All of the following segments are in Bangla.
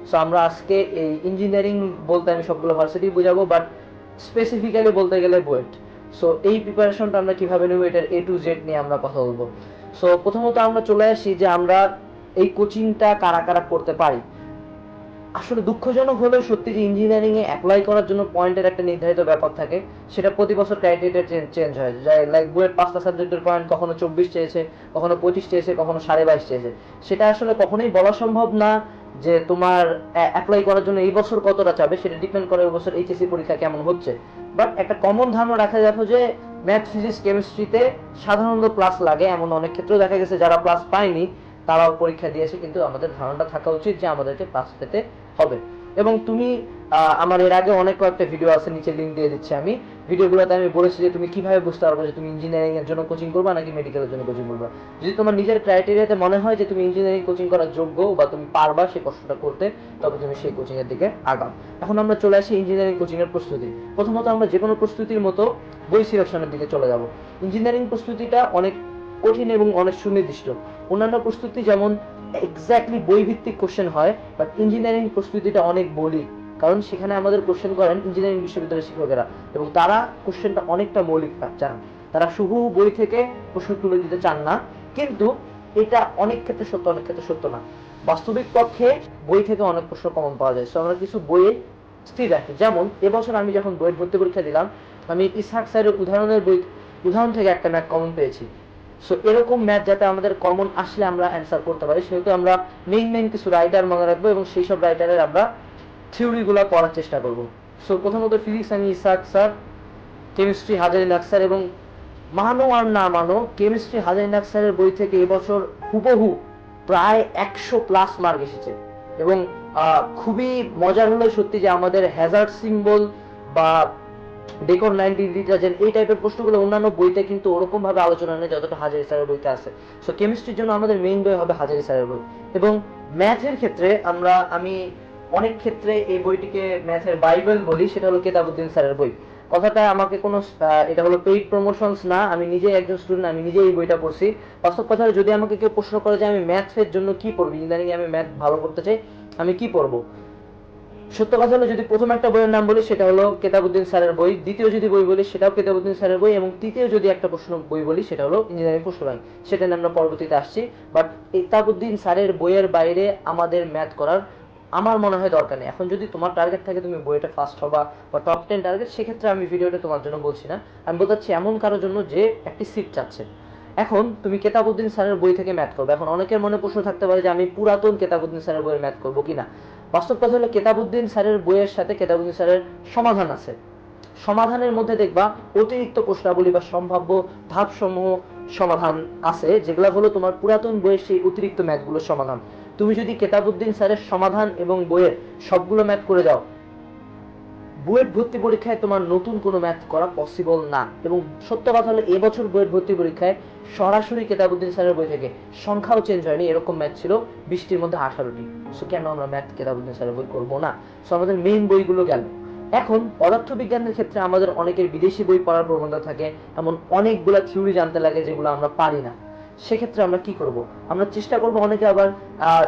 সো আমরা আজকে এই ইঞ্জিনিয়ারিং বলতে আমি সবগুলো ভার্সিটি বোঝাবো, বাট স্পেসিফিক্যালি বলতে গেলে বুয়েট। সো এই প্রিপারেশনটা আমরা কিভাবে নেব, এটার A to Z নিয়ে আমরা কথা বলবো। সো প্রথমত আমরা চলে আসি যে আমরা এই কোচিংটা কারা কারা করতে পারি। আসলে দুঃখজনক হলেও সত্যি যে ইঞ্জিনিয়ারিং এ অ্যাপ্লাই করার জন্য পয়েন্টের একটা নির্ধারিত ব্যাপার থাকে, সেটা প্রতি বছর ক্রাইটেরিয়া চেঞ্জ হয় যায়। লাইক বুয়েট 5টা সাবজেক্টের পয়েন্ট কখনো 24 চেয়েছে, কখনো 25 চেয়েছে, কখনো 22.5 চেয়েছে। সেটা আসলে কখনোই বলা সম্ভব না যে তোমার অ্যাপ্লাই করার জন্য এই বছর কতটা চাবে, সেটা ডিপেন্ড করে ওই বছর এইচএসসি পরীক্ষা কেমন হচ্ছে। বাট একটা কমন ধারণা রাখা যাবে যে ম্যাথ, ফিজিক্স, কেমিস্ট্রিতে সাধারণত প্লাস লাগে। এমন অনেক ক্ষেত্রেও দেখা গেছে যারা প্লাস পায়নি তারাও পরীক্ষা দিয়েছে, কিন্তু আমাদের ধারণাটা থাকা উচিত যে আমাদেরকে পাস পেতে হবে। এবং তুমি আমার এর আগে অনেক কয়েকটা ভিডিও আছে, নিচে লিঙ্ক দিয়ে দিচ্ছি আমি। ভিডিওগুলোতে আমি বলেছি যে তুমি কিভাবে বুঝতে পারবে যে তুমি ইঞ্জিনিয়ারিং এর জন্য কোচিং করবা নাকি মেডিকেলের জন্য কোচিং করবা। যদি তোমার নিজের ক্রাইটেরিয়াতে মনে হয় যে তুমি ইঞ্জিনিয়ারিং কোচিং করার যোগ্য বা তুমি পারবা সেই কষ্টটা করতে, তবে তুমি সেই কোচিং এর দিকে আগাও। এখন আমরা চলে আসি ইঞ্জিনিয়ারিং কোচিং এর প্রস্তুতি। প্রথমত আমরা যে কোনো প্রস্তুতির মতো বই সিলেকশনের দিকে চলে যাব। ইঞ্জিনিয়ারিং প্রস্তুতিটা অনেক কঠিন এবং অনেক সুনির্দিষ্ট। অন্যান্য প্রস্তুতি যেমন এক্স্যাক্টলি বই ভিত্তিক কোশ্চেন হয়, বাট ইঞ্জিনিয়ারিং প্রস্তুতিটা অনেক মৌলিক, কারণ সেখানে আমাদের কোশ্চেন করেন ইঞ্জিনিয়ারিং বিশ্ববিদ্যালয়ের শিক্ষকেরা, এবং তারা কোশ্চেনটা অনেকটা মৌলিক চান। তারা শুধু বই থেকে প্রশ্ন তুলে দিতে চান না, কিন্তু এটা অনেক ক্ষেত্রে সত্য, অনেক ক্ষেত্রে সত্য না। বাস্তবিক পক্ষে বই থেকে অনেক প্রশ্ন কমন পাওয়া যায়। সো আমরা কিছু বইয়ে স্থির রাখি। যেমন এবছর আমি যখন বইয়ের ভর্তি পরীক্ষা দিলাম, আমি ইসহাক স্যারের উদাহরণ থেকে একটা ম্যাথ কমন পেয়েছি। সো এরকম ম্যাথ যাতে আমাদের কমন আসলে আমরা অ্যান্সার করতে পারি, সেহেতু আমরা মেইন কিছু রাইটার মনে রাখবো এবং সেই সব রাইটারের আমরা থিওরিগুলো পড়ার চেষ্টা করব। সো প্রথমত ফিজিক্স আমি ইসহাক স্যার, কেমিস্ট্রি হাজারিনাক স্যার, এবং মানো আর না মানো কেমিস্ট্রি হাজারিনাক স্যারের বই থেকে এবছর হুবহু প্রায় 100+ মার্ক এসেছে। এবং খুবই মজার হলো সত্যি যে আমাদের হ্যাজার্ড সিম্বল বা ডেকর 90 ডিটারজেন্ট এই টাইপের প্রশ্নগুলো অন্যান্য বইতে কিন্তু ওরকম ভাবে আলোচনা নেই যতটা হাজারি স্যারের বইতে আছে। সো কেমিস্ট্রির জন্য আমাদের মেইন বই হবে হাজারি স্যারের বই। এবং ম্যাথের ক্ষেত্রে আমি অনেক ক্ষেত্রে এই বইটিকে ম্যাথের বাইবেল বলি, সেটা হলো কেতাবউদ্দিন স্যারের বই। কথাটা আমাকে কোনো এটা হলো পেইড প্রমোশনস না, আমি নিজে একজন স্টুডেন্ট, আমি নিজে এই বইটা পড়ছি। বাস্তব কথা যদি আমাকে কেউ প্রশ্ন করে যে আমি ম্যাথের জন্য কি পড়বো, ইঞ্জিনিয়ারিং আমি ম্যাথ ভালো করতে চাই, আমি কি পড়বো, সত্য কথা হলো যদি প্রথম একটা বইয়ের নাম বলি সেটা হলো কেতাবউদ্দিন স্যারের বই, দ্বিতীয় যদি বই বলি সেটাও কেতাবউদ্দিন স্যারের বই, এবং তৃতীয় যদি একটা প্রশ্ন বই বলি সেটা হলো ইঞ্জিনিয়ারিং প্রশ্ন ব্যাংক, সেটা নিয়ে আমরা পরবর্তীতে আসছি। বাট কেতাবউদ্দিন স্যারের বইয়ের বাইরে আমাদের ম্যাথ করার আমার মনে হয় দরকার নেই। এখন যদি তোমার টার্গেট থাকে তুমি বইটা ফার্স্ট হবা বা টপ 10 টার্গেট, সেক্ষেত্রে আমি ভিডিওটা তোমার জন্য বলছি না, আমি বলতে এমন কারোর জন্য যে একটি সিট চাচ্ছে। এখন তুমি কেতাবউদ্দিন স্যারের বই থেকে ম্যাথ করবে। এখন অনেকের মনে প্রশ্ন থাকতে পারে যে আমি পুরাতন কেতাবউদ্দিন স্যারের বইয়ের ম্যাথ করবো কিনা। বাস্তব কথা হলো কেতাবউদ্দিন স্যারের বইয়ের সাথে কেতাবউদ্দিন স্যারের সমাধান আছে। সমাধানের মধ্যে দেখবা অতিরিক্ত প্রশ্নাবলী বা সম্ভাব্য ধাপসমূহ সমাধান আছে, যেগুলো হলো তোমার পুরাতন বইয়ের সেই অতিরিক্ত ম্যাথগুলোর সমাধান। তুমি যদি কেতাবউদ্দিন স্যারের সমাধান এবং বইয়ের সবগুলো ম্যাথ করে দাও, বুয়েট ভর্তি পরীক্ষায় তোমার নতুন কোনো ম্যাথ করা পসিবল না। এবং সত্য কথা হলো এবছর বুয়েট ভর্তি পরীক্ষায় সরাসরি কেতাবউদ্দিন স্যারের বই থেকে সংখ্যাও চেঞ্জ হয়নি, এরকম ম্যাথ ছিল 20টির মধ্যে 18টি। সো কেন আমরা ম্যাথ কেতাবউদ্দিন স্যারের বই করবো না? সো আমাদের মেইন বইগুলো গেল। এখন পদার্থবিজ্ঞানের ক্ষেত্রে আমাদের অনেকের বিদেশি বই পড়ার প্রবণতা থাকে, এমন অনেকগুলা থিওরি জানতে লাগে যেগুলো আমরা পারি না। সেক্ষেত্রে আমরা কি করব? আমরা চেষ্টা করব, অনেকে আবার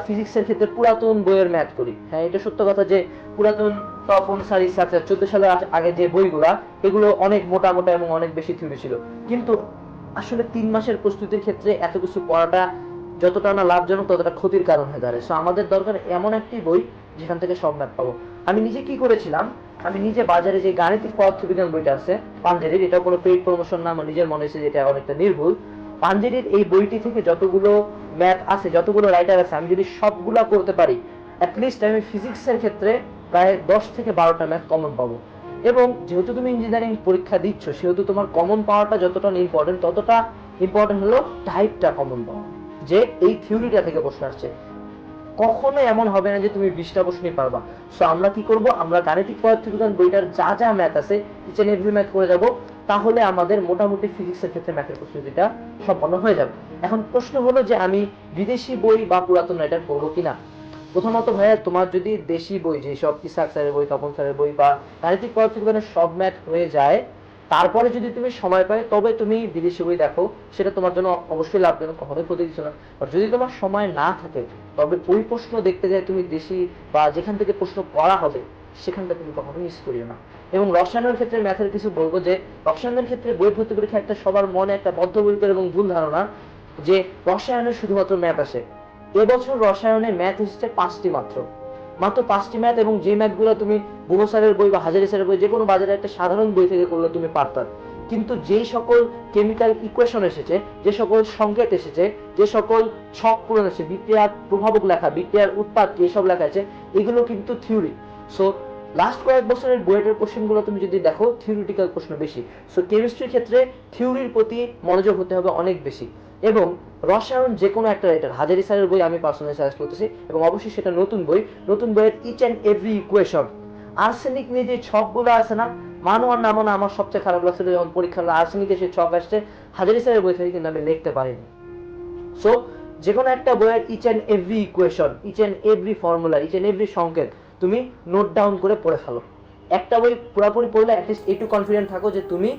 ফিজিক্সের ক্ষেত্রে পুরাতন বইয়ের ম্যাথ করি। হ্যাঁ, এটা সত্য কথা যে পুরাতন তপন স্যার ইসহাক স্যার 14 সালের আগে যে বইগুলা, এগুলো অনেক মোটা মোটা এবং অনেক বেশি থিওরি ছিল। কিন্তু আসলে 3 মাসের প্রস্তুতির ক্ষেত্রে এত কিছু পড়াটা যতটা না লাভজনক ততটা ক্ষতির কারণ হয়ে দাঁড়ায়। সো আমাদের দরকার এমন একটি বই যেখান থেকে সব ম্যাথ পাবো। আমি নিজে কি করেছিলাম, আমি নিজে বাজারে যে গাণিতিক পদার্থবিজ্ঞান বইটা আছে পাঞ্জেরির, এটা কোনো পেইড প্রমোশন না, আমার নিজের মনে হয়েছে যেটা অনেকটা নির্ভুল। পাঞ্জেরির এই বইটি থেকে যতগুলো ম্যাথ আছে, যতগুলো রাইটার আছে, আমি যদি সবগুলা করতে পারি, অ্যাটলিস্ট আমি ফিজিক্সের ক্ষেত্রে প্রায় 10 থেকে 12টা ম্যাথ কমন পাবো। এবং যেহেতু তুমি ইঞ্জিনিয়ারিং পরীক্ষা দিচ্ছ, সেহেতু তোমার কমন পাওয়াটা যতটা ইম্পর্টেন্ট, ততটা ইম্পর্টেন্ট হলো টাইপটা কমন পাওয়া, যে এই থিওরিটা থেকে প্রশ্ন আসছে। কখনো এমন হবে না যে তুমি 20টা প্রশ্নই পারবা। সো আমরা কি করব, আমরা গাণিতিক পদার্থবিজ্ঞান বইটার যা যা ম্যাথ আছে ইচ এন্ড এভরি ম্যাথ করে যাব, তাহলে আমাদের মোটামুটি ফিজিক্সের ক্ষেত্রে ম্যাথের প্রস্তুতিটা সম্পন্ন হয়ে যাবে। এখন প্রশ্ন হলো যে আমি বিদেশি বই বা পুরাতন রাইটার পড়বো কিনা। প্রথমত ভাইয়া, তোমার যদি দেশি বই, যে সব ইসহাক স্যারের বই, তপন স্যারের বই বা গাণিতিক পদার্থবিজ্ঞানের সব ম্যাথ হয়ে যায়, তারপরে যদি তুমি সময় পাই তবে তুমি বিদেশি বই দেখো, সেটা তোমার জন্য অবশ্যই লাভজনক, কখনোই ক্ষতি দিচ্ছে না। আর যদি তোমার সময় না থাকে তবে ওই প্রশ্ন দেখতে যায় তুমি দেশি বা যেখান থেকে প্রশ্ন করা হবে সেখানটা তুমি কখনো মিস করিও না। এবং রসায়নের ক্ষেত্রে ম্যাথের কিছু বলবো যে রসায়নের ক্ষেত্রে বই ভর্তি পরীক্ষা একটা সবার মনে একটা বদ্ধপরিকর এবং ভুল ধারণা যে রসায়নে শুধুমাত্র ম্যাথ আসে। এবছর রসায়নে ম্যাথ এসেছে 5টি মাত্র, মাত্র 5টি ম্যাথ, এবং যে ম্যাথগুলো তুমি বুনো স্যারের বই বা হাজারি স্যারের বই যে কোনো বাজারে একটা সাধারণ বই থেকে করলে তুমি পারতা। কিন্তু যেই সকল কেমিক্যাল ইকুয়েশন এসেছে, যে সকল সংকেত এসেছে, যে সকল ছক পূরণ এসেছে, বিক্রিয়ার প্রভাবক লেখা, বিক্রিয়ার উৎপাদ কি এসব লেখা আছে, এগুলো কিন্তু থিওরি। সো লাস্ট কয়েক বছরের বুয়েটের কোশ্চেনগুলো তুমি যদি দেখো থিওরিটিক্যাল প্রশ্ন বেশি। সো কেমিস্ট্রির ক্ষেত্রে থিওরির প্রতি মনোযোগ হতে হবে অনেক বেশি। এবং রসায়ন যে কোনো একটা রাইটার, হাজারি স্যারের বই আমি পার্সোনালি সাজেস্ট করতেছি, এবং অবশ্যই সেটা নতুন বই, নতুন বইয়ের each and every equation, arsenic নিয়ে যে ছকগুলো আছে না, মানো আর না মানো, আমার সবচেয়ে খারাপ লাগছিল যখন পরীক্ষার আর্সেনিকের সে ছক আসছে হাজারি স্যারের বই থেকে, কিন্তু আমি লিখতে পারিনি। সো যে কোনো একটা বইয়ের each and every equation, each and every formula, each and every সংকেত তুমি নোট ডাউন করে পড়ে ফেলো। একটা বই পুরোপুরি পড়লে অ্যাটলিস্ট একটু কনফিডেন্ট থাকো যে তুমি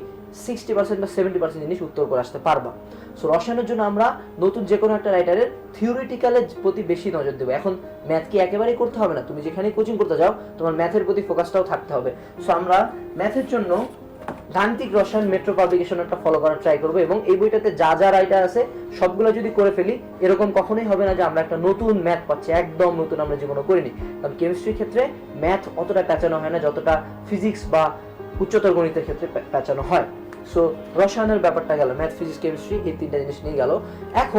60% বা 70% জিনিস উত্তর করে আসতে পারবা। সো রসায়নের জন্য আমরা নতুন যে কোনো একটা রাইটারের থিওরিটিক্যালের প্রতি বেশি নজর দেবো। এখন ম্যাথ কি একেবারেই করতে হবে না, তুমি যেখানে কোচিং করতে যাও তোমার ম্যাথের প্রতি ফোকাসটাও থাকতে হবে। সো আমরা ম্যাথের জন্য গাণিতিক রসায়ন মেট্রো পাবলিকেশন একটা ফলো করার ট্রাই করবো, এবং এই বইটাতে যা যা রাইটার আছে সবগুলো যদি করে ফেলি, এরকম কখনোই হবে না যে আমরা একটা নতুন ম্যাথ পাচ্ছি, একদম নতুন আমরা জীবনে করিনি। কারণ কেমিস্ট্রির ক্ষেত্রে ম্যাথ অতটা প্যাঁচানো হয় না যতটা ফিজিক্স বা উচ্চতর গণিতের ক্ষেত্রে প্যাঁচানো হয়। সো রসায়নের ব্যাপারটা গেল, ম্যাথ, ফিজিক্স, কেমিস্ট্রি, এই 3টা জিনিস নিয়ে গেল। এখন